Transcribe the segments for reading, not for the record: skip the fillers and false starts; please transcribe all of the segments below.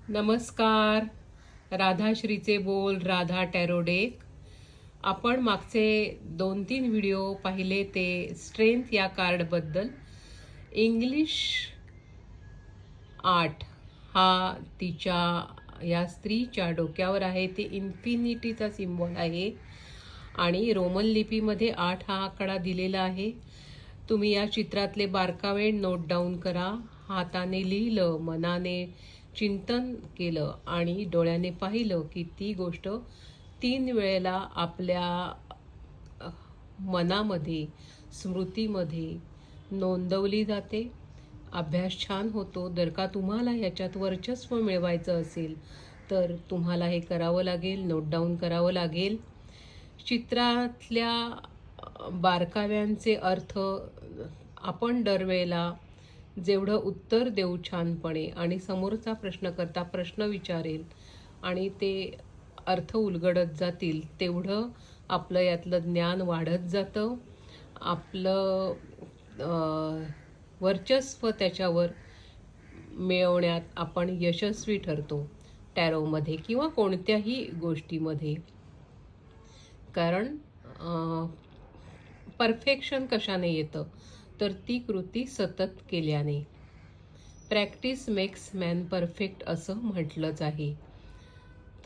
नमस्कार. राधाश्रीचे बोल, Radha tarot deck. आपण मागचे 2-3 व्हिडिओ पाहिले ते स्ट्रेंथ या कार्डबद्दल. इंग्लिश 8 हा तिच्या या स्त्रीच्या डोक्यावर आहे. ते इन्फिनिटीचा सिम्बॉल आहे आणि रोमन लिपीमध्ये 8 हा आकडा दिलेला आहे. तुम्ही या चित्रातले बारकावे नोट डाऊन करा. हाताने लिहिलं, मनाने चिंतन केलं आणि डोळ्याने पाहिलं की ती गोष्ट 3 वेळेला आपल्या मनामध्ये, स्मृतीमध्ये नोंदवली जाते. अभ्यास छान होतो. जर का तुम्हाला ह्याच्यात वर्चस्व मिळवायचं असेल तर तुम्हाला हे करावं लागेल, नोट डाऊन करावं लागेल. चित्रातल्या बारकाव्यांचे अर्थ आपण दरवेळेला जेवढं उत्तर देऊ छानपणे आणि समोरचा प्रश्नकर्ता प्रश्न विचारेल आणि ते अर्थ उलगडत जातील तेवढं आपलं यातलं ज्ञान वाढत जातं. आपलं वर्चस्व त्याच्यावर मिळवण्यात आपण यशस्वी ठरतो टॅरोमध्ये किंवा कोणत्याही गोष्टीमध्ये. कारण परफेक्शन कशाने येतं तर ती कृती सतत केल्याने. प्रॅक्टिस मेक्स मॅन परफेक्ट असं म्हटलंच आहे.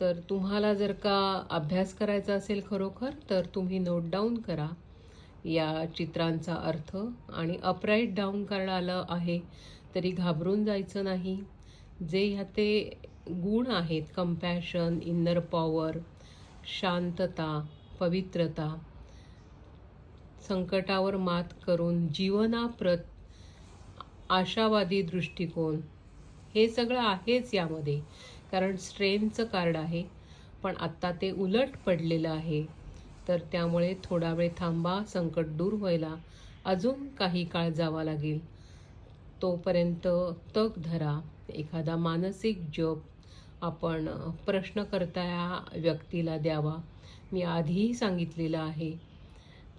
तर तुम्हाला जर का अभ्यास करायचा असेल खरोखर तर तुम्ही नोट डाऊन करा या चित्रांचा अर्थ. आणि अपराईट डाऊन कार्ड आलं आहे तरी घाबरून जायचं नाही. जे ह्याते गुण आहेत, कंपॅशन, इनर पॉवर, शांतता, पवित्रता, संकटावर मात करून जीवनाप्रत आशावादी दृष्टिकोन, हे सगळं आहेच यामध्ये. कारण स्ट्रेंथचं कार्ड आहे पण आत्ता ते उलट पडलेलं आहे. तर त्यामुळे थोडा वेळ थांबा. संकट दूर व्हायला अजून काही काळ जावा लागेल. तोपर्यंत तग धरा. एखादा मानसिक जप आपण प्रश्नकर्ता या व्यक्तीला द्यावा. मी आधीही सांगितलेलं आहे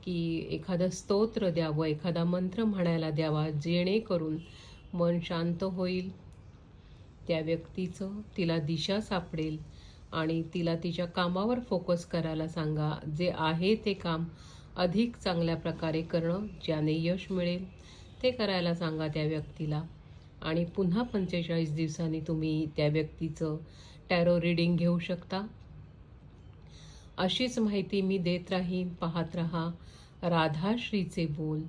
की एखादं स्तोत्र द्यावं, एखादा मंत्र म्हणायला द्यावा, जेणेकरून मन शांत होईल. त्या व्यक्तीचं तिला दिशा सापडेल आणि तिला तिच्या कामावर फोकस करायला सांगा. जे आहे ते काम अधिक चांगल्या प्रकारे करणं, ज्याने यश मिळेल ते करायला सांगा त्या व्यक्तीला. आणि पुन्हा 45 दिवसांनी तुम्ही त्या व्यक्तीचं टॅरो रीडिंग घेऊ शकता. अशीच माहिती मी देत राहीन. पाहत रहा राधाश्रीचे बोल.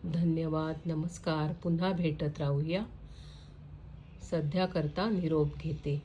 धन्यवाद. नमस्कार. पुन्हा भेटत राहूया. सध्या करता निरोप घेते.